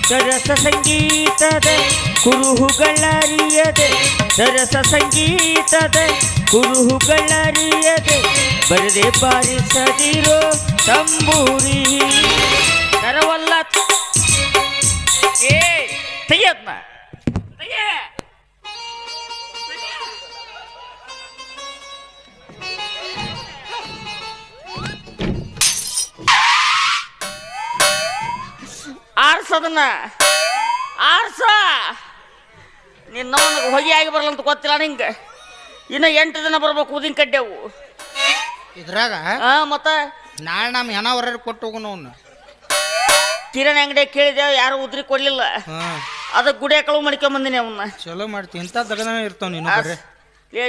ಸರಸ ಸಂಗೀತದ ಕುರುಹುಗಳರಿಯದೆ ಸರಸ ಸಂಗೀತದ ಕುರುಹುಗಳರಿಯದೆ ಬರದೆ ಬಾರಿಸದಿರೋ ತಂಬೂರಿ ಕರವಲ್ಲ ಏ ತೆಗಿಯತ್ನ ಆರ್ಸದನ್ನ ಆರ್ಸ ನಿನ್ನವನಿಗೆ ಹೊಗೆ ಆಗಿ ಬರಲ್ಲ ಅಂತ ಗೊತ್ತಿಲ್ಲ ನಿಂಗೆ ಇನ್ನು 8 ದಿನ ಬರ್ಬೇಕು ಉದಿನ ಕಡ್ಡೆವು ಇದ್ರಾಗ ಮತ್ತೆ ನಾಳೆ ನಮ್ಮ ಹೆಣವರ ಕೊಟ್ಟು ಹೋಗೋಣ ಅವನ್ನ ಕಿರಣ್ ಅಂಗಡಿ ಕೇಳಿದೆ ಯಾರು ಉದ್ರಿ ಕೊಡ್ಲಿಲ್ಲ ಅದಕ್ಕೆ ಗುಡಿಯ ಕಳು ಮಾಡ್ಕೊಂಬಂದಿನಿ ಅವನ್ನ ಚಲೋ ಮಾಡ್ತೀವಿ ಇಂಥ ದಗದನ ಇರ್ತಾವ ನೀನು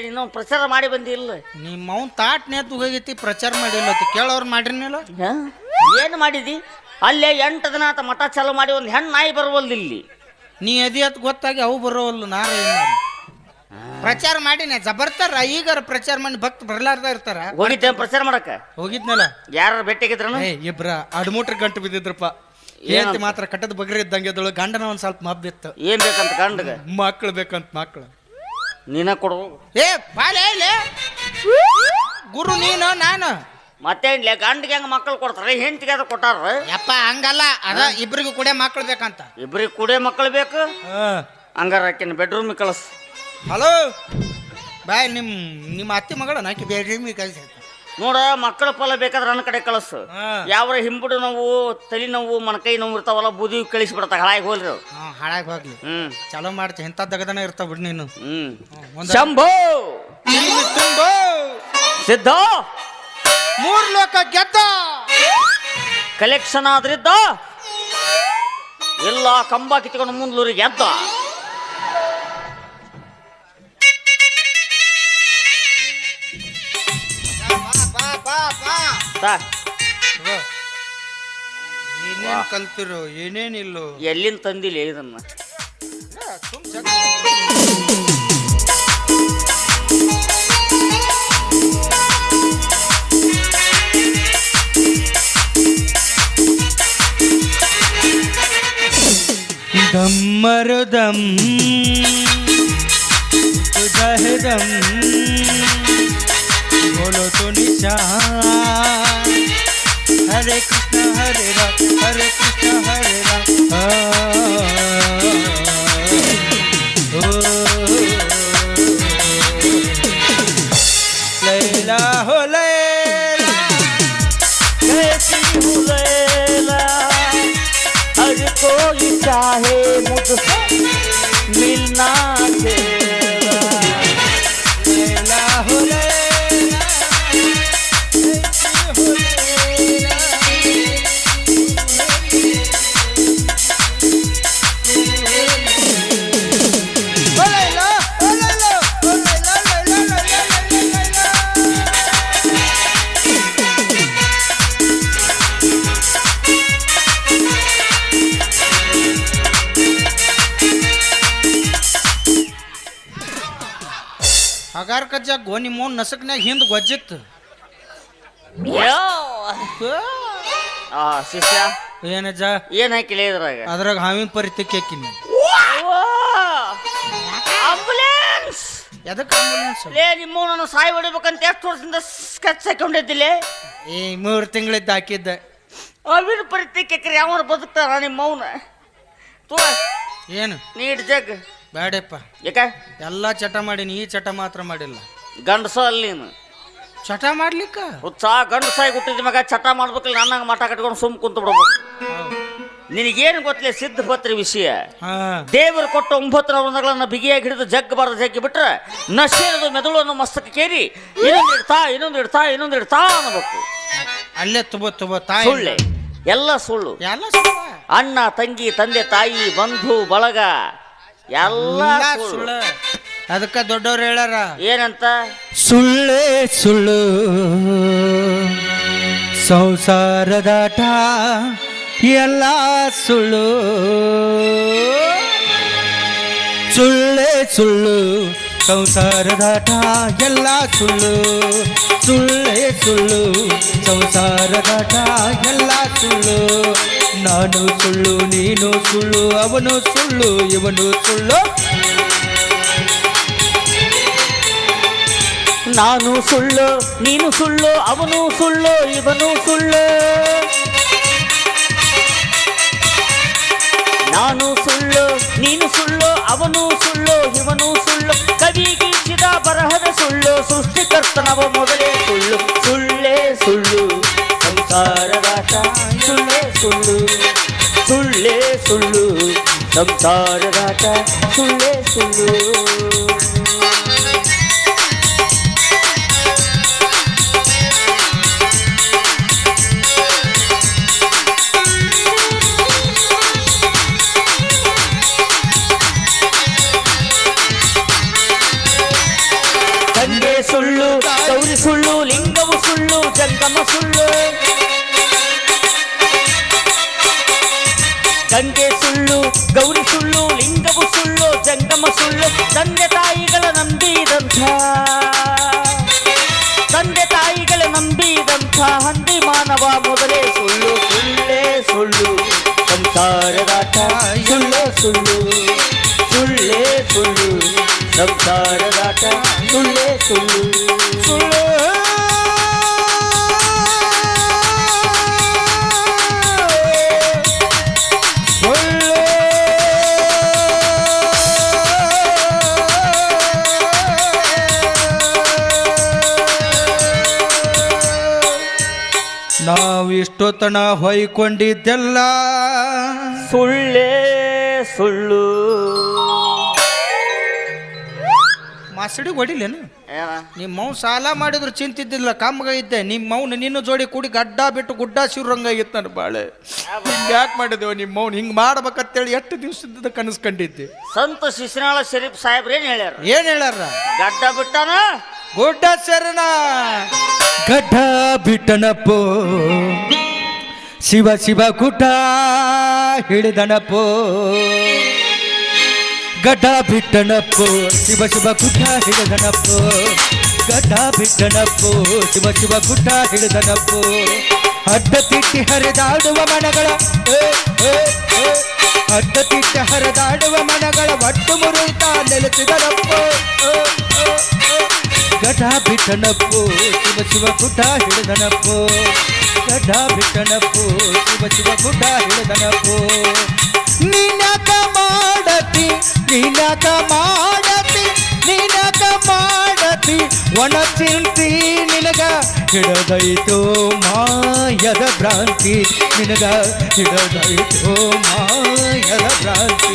ನೀನು ಪ್ರಚಾರ ಮಾಡಿ ಬಂದಿಲ್ಲ ನಿಮ್ಮ ಅವ್ನ ತಾಟ್ ನೇತು ಹೋಗೈತಿ ಪ್ರಚಾರ ಮಾಡಿಲ್ಲ ಕೇಳೋರು ಮಾಡಿರ್ನಿಲ್ಲ ಏನು ಮಾಡಿದಿ ಅಲ್ಲೇ 8 ದಿನ ಆತ ಮಠ ಚಾಲು ಮಾಡಿ ಒಂದು ಹೆಣ್ಣು ನಾಯಿ ಬರುವಲ್ದು ಇಲ್ಲಿ ನೀ ಅದಿ ಅತ್ ಗೊತ್ತಾಗಿ ಅವು ಬರೋವಲ್ಲ ನಾರ ಪ್ರಚಾರ ಮಾಡಿನ ಬರ್ತಾರ ಈಗಾರ ಪ್ರಚಾರ ಮಾಡಿ ಭಕ್ತ ಬರ್ಲಾರ್ದ ಇರ್ತಾರ ಹೋಗಿದ್ದೆ ಪ್ರಚಾರ ಮಾಡಕ ಹೋಗಿದ್ನಲ್ಲ ಯಾರು ಭೇಟಿಯಾಗಿದ್ರನು ಇಬ್ರ ಅಡ್ಮೂಟ್ರ ಗಂಟು ಬಿದ್ದಿದ್ರಪ್ಪ ಏನಂತ ಮಾತ್ರ ಕಟ್ಟದ ಬಗ್ರಿ ಇದ್ದಂಗೆ ಅದೊಳ ಗಂಡನ ಒಂದ್ ಸ್ವಲ್ಪ ಮಬ್ಬಿತ್ತು ಏನ್ ಬೇಕಂತ ಗಂಡಗ ಮಕ್ಳು ಬೇಕಂತ ಮಕ್ಳು ನೀನ ಕೊಡು ಏ ಬಾಲೆ ಗುರು ನೀನು ನಾನು ಮತ್ತೇನ್ಲೆ ಗಂಡಿಗೆ ಹೆಂಗ ಮಕ್ಕಳು ಕೊಡ್ತಾರೆ ಹೆಂಡತಿಗೆ ಅದು ಕೊಟ್ಟಾರ ಯಪ್ಪ ಹಂಗಲ್ಲ ಅದ ಇಬ್ರಿಗೂ ಕೂಡ ಮಕ್ಳು ಬೇಕಂತ ಇಬ್ರಿಗೆ ಕೂಡೇ ಮಕ್ಕಳು ಬೇಕು ಹಂಗಾರ ಆಕಿನ ಬೆಡ್ರೂಮಿಗೆ ಕಳಿಸ್ ಹಲೋ ಬಾಯ್ ನಿಮ್ಮ ಅತ್ತಿ ಮಗಳ ನಾಕಿ ಬೆಡ್ರೂಮಿಗೆ ಕಳಿಸಿ ನೋಡ ಮಕ್ಕಳ ಫಲ ಬೇಕಾದ್ರೆ ನನ್ನ ಕಡೆ ಕಳಿಸು ಯಾವ ಹಿಂಬುಡು ನೋವು ತಲೆ ನೋವು ಮನಕೈ ನೋವು ಇರ್ತಾವಲ್ಲ ಬೂದಿ ಕಳಿಸ್ಬಿಡ್ತಾಗ ಹಾಳಾಗಿ ಹೋಗ್ಲಿ ಹಾಳಾಗಿ ಹೋಗ್ಲಿ ಚಲೋ ಮಾಡ್ತಿ ಇಂಥ ದಗದನ ಇರ್ತಾವ ಬಿಡ್ ನೀನು ಶಂಭೋ ಸಿದ್ಧ 3 ಲೋಕ ಗೆದ್ದ ಕಲೆಕ್ಷನ್ ಆದ್ರಿದ್ದ ಎಲ್ಲ ಕಂಬ ಕಿತ್ಕೊಂಡು ಮುಂದ್ಲೂರಿಗೆ ಗೆದ್ದ ಏನೇನ್ ಕಲ್ತಿರೋ ಏನೇನಿಲ್ಲೋ ಎಲ್ಲಿಂದ ತಂದಿಲ್ಲ ಇದನ್ನ दम दम बोलो तो निशान हरे कृष्ण हरे राम हरे कृष्ण हरे राम लैला हो लैला कैसी हो लैला हर कोई चाहे मुझसे मिलना तेरा लैला हो लैला कैसी हो लैला ಹಗಾರ ಕಜ್ಜ ಗೋನಿ ಮೋನ್ ನಸಕ್ನ್ಯಾಗ ಹಿಂದ್ ಗೊಜ್ಜಿತ್ತು ಶಿಷ್ಯ ಏನಜ್ಜ ಏನ್ ಹಾಕಿಲ್ಲ ಇದ್ರಾಗ ಅದ್ರಾಗ ಹಾವಿನ ಪರಿತಿಕ್ಕೆ ಹಾಕಿನಿ ಆಂಬುಲೆನ್ಸ್ ಎದಕ್ಕೆ ಆಂಬುಲೆನ್ಸ್ ಲೇ ನಿಮ್ಮವನನ್ನು ಸಾಯಿ ಹೊಡಿಬೇಕಂತ ಎಷ್ಟು ವರ್ಷದಿಂದ ಸ್ಕೆಚ್ ಹಾಕೊಂಡಿದ್ದಿಲ್ಲ ಈ 3 ತಿಂಗಳಿದ್ದ ಹಾಕಿದ್ದೆ ಅವಿನ ಪರಿತಿಕ್ಕೆ ಯಾವ ಬದುಕ್ತಾರ ನಿಮ್ಮವನ ತೋ ಏನು ನೀಡ್ ಜಗ್ ಬೇಡಪ್ಪ ಯಾಕ ಎಲ್ಲ ಚಟ ಮಾಡೀನಿ ಈ ಚಟ ಮಾತ್ರ ಮಾಡಿಲ್ಲ ಗಂಡಸ ಅಲ್ಲಿ ನೀನು ಚಟ ಮಾಡ್ಲಿಕ್ಕ ಉತ್ಸಾಹ ಗಂಡಸಾಗಿ ಹುಟ್ಟಿದ ಮಗ ಚಟ ಮಾಡ್ಬೇಕಲ್ಲ ನನ್ನಂಗೆ ಮಠ ಕಟ್ಕೊಂಡು ಸುಮ್ ಕುಂತು ಬಿಡ್ಬೇಕು ನಿನಗೇನು ಗೊತ್ತಿಲ್ಲ ಸಿದ್ಧಪತ್ರಿ ವಿಷಯ ದೇವರು ಕೊಟ್ಟ 9 ನವರಗಳನ್ನು ಬಿಗಿಯಾಗಿ ಹಿಡಿದು ಜಗ್ಗಬಾರ್ದು ಜಗ್ಗಿ ಬಿಟ್ರೆ ನಶೆನದು ಮೆದುಳನ್ನು ಮಸ್ತಕಕ್ಕೇರಿ ಇನ್ನೊಂದು ಇಡ್ತಾ ಅನ್ನಬೇಕು ಅಲ್ಲೇ ತುಬ ತಾಯಿ ಸುಳ್ಳೆ ಎಲ್ಲ ಸುಳ್ಳು ಎಲ್ಲ ಅಣ್ಣ ತಂಗಿ ತಂದೆ ತಾಯಿ ಬಂಧು ಬಳಗ ಎಲ್ಲ ಸುಳ್ಳು ಅದಕ್ಕ ದೊಡ್ಡವ್ರು ಹೇಳ್ಯಾರ ಏನಂತ ಸುಳ್ಳೇ ಸುಳ್ಳು ಸಂಸಾರದಾಟ ಎಲ್ಲ ಸುಳ್ಳು ಸುಳ್ಳೇ ಸುಳ್ಳು ಸಂಸಾರದಾಟ ಎಲ್ಲ ಸುಳ್ಳು ಸುಳ್ಳೇ ಸುಳ್ಳು ಸಂಸಾರದಾಟ ಎಲ್ಲ ಸುಳ್ಳು ನಾನು ಸುಳ್ಳು ನೀನು ಸುಳ್ಳು ಅವನು ಸುಳ್ಳು ಇವನು ಸುಳ್ಳು. ನಾನು ಸುಳ್ಳು ನೀನು ಸುಳ್ಳು ಅವನು ಸುಳ್ಳು ಇವನು ಸುಳ್ಳು. ನಾನು ಸುಳ್ಳು ನೀನು ಸುಳ್ಳು ಅವನು ಸುಳ್ಳು ಇವನು ಸುಳ್ಳು. ಕವಿಗೀಚಿದ ಬರಹದ ಸುಳ್ಳು ಸೃಷ್ಟಿಕರ್ತನವ ಮೊದಲೇ ಸುಳ್ಳು. ಸುಳ್ಳೇ ಸುಳ್ಳು ಸಂಸಾರದಾಟ ಸುಳ್ಳೇ ಸುಳ್ಳು. ಸುಳ್ಳೇ ಸುಳ್ಳು ಸಂಸಾರದಾಟ ಸುಳ್ಳೇ ಸುಳ್ಳು. ಗಂಗೆ ಸುಳ್ಳು ಗೌರಿ ಸುಳ್ಳು ಲಿಂಗವು ಸುಳ್ಳು ಜಂಗಮ ಸುಳ್ಳು. ಗಂಗೆ ಸುಳ್ಳು ಗೌರಿ ಸುಳ್ಳು ಲಿಂಗವು ಸುಳ್ಳು ಜಂಗಮ ಸುಳ್ಳು. ತಂದೆ ತಾಯಿಗಳ ನಂಬಿದಂಥ ಹಂದಿ ಮಾನವ ಮೊದಲೇ ಸುಳ್ಳು. ಸುಳ್ಳೇ ಸುಳ್ಳು ಸಂಸಾರದಾಟ ಸುಳ್ಳೇ ಸುಳ್ಳು. ಸುಳ್ಳೇ ಸುಳ್ಳು ಸಂಸಾರದಾಟ ಸುಳ್ಳೇ ಸುಳ್ಳು. ಸುಳ್ಳು ನಾವು ಇಷ್ಟೊತ್ತನ ಹೊಯ್ಕೊಂಡಿದ್ದೆಲ್ಲ ಸುಳ್ಳೇ ಸುಳ್ಳು. ಮಾಸಡಿ ಹೊಡಿಲೇನು ನಿಮ್ಮವ್ ಸಾಲ ಮಾಡಿದ್ರು ಚಿಂತಿದ್ದಿಲ್ಲ ಕಮ್ಮಗ ಇದ್ದೆ. ನಿಮ್ಮವ್ನ ನಿನ್ನ ಜೋಡಿ ಕೂಡಿ ಗಡ್ಡ ಬಿಟ್ಟು ಗುಡ್ಡ ಶಿವ್ರಂಗಾಗಿತ್ತು ನಾನು ಬಾಳೆ. ಹಿಂಗೆ ಯಾಕೆ ಮಾಡಿದೆವು ನಿಮ್ಮವ್ನ ಹಿಂಗೆ ಮಾಡ್ಬೇಕಂತೇಳಿ ಎಷ್ಟು ದಿವಸದ ಕನಸ್ಕೊಂಡಿದ್ದೆ. ಸಂತ ಶಿಶುನಾಳ ಶರೀಫ್ ಸಾಹೇಬ್ರು ಏನ್ ಹೇಳ್ಯಾರ? ಗಡ್ಡ ಬಿಟ್ಟಾನ ಗುಡ್ಡ ಸರನ ಗಡ್ಡ ಬಿಟ್ಟನಪ್ಪೋ ಶಿವ ಶಿವ ಗುಡ್ಡ ಹಿಡಿದನಪ್ಪೋ. ಗಡ್ಡ ಬಿಟ್ಟನಪ್ಪೋ ಶಿವ ಶಿವ ಗುಡ್ಡ ಹಿಡಿದನಪ್ಪೋ. ಗಡ್ಡ ಬಿಟ್ಟನಪ್ಪೋ ಶಿವ ಶಿವ ಗುಡ್ಡ ಹಿಡಿದನಪ್ಪೋ. ಅಡ್ಡ ತಿಟ್ಟಿ ಹರಿದಾಡುವ ಮನಗಳ ಅಡ್ಡ ತಿಟ್ಟಿ ಹರಿದಾಡುವ ಮನಗಳ ಒಟ್ಟು ಮುರಿತಾ ನೆಲೆಸಿದನಪ್ಪೋ. ಗಡ್ಡ ಬಿಟ್ಟನಪ್ಪೋ ಶಿವ ಶಿವ ಗುಡ್ಡ ಹಿಡಿದನಪ್ಪೋ. ಗಡ್ಡ ಬಿಟ್ಟನಪ್ಪೋ ಶಿವ ಶಿವ ಗುಡ್ಡ ಹಿಡಿದನಪ್ಪೋ. ನಿನಕ ಮಾಡತಿ ನಿನಕ ಮಾಡತಿ ನಿನಕ ಮಾಡತಿ ಒಣ ಚಿಂತಿ ನಿನಗ ಹಿಡದೈತೋ ಮಾಯದ ಭ್ರಾಂತಿ. ನಿನಗ ಹಿಡದೈತೋ ಮಾಯದ ಭ್ರಾಂತಿ.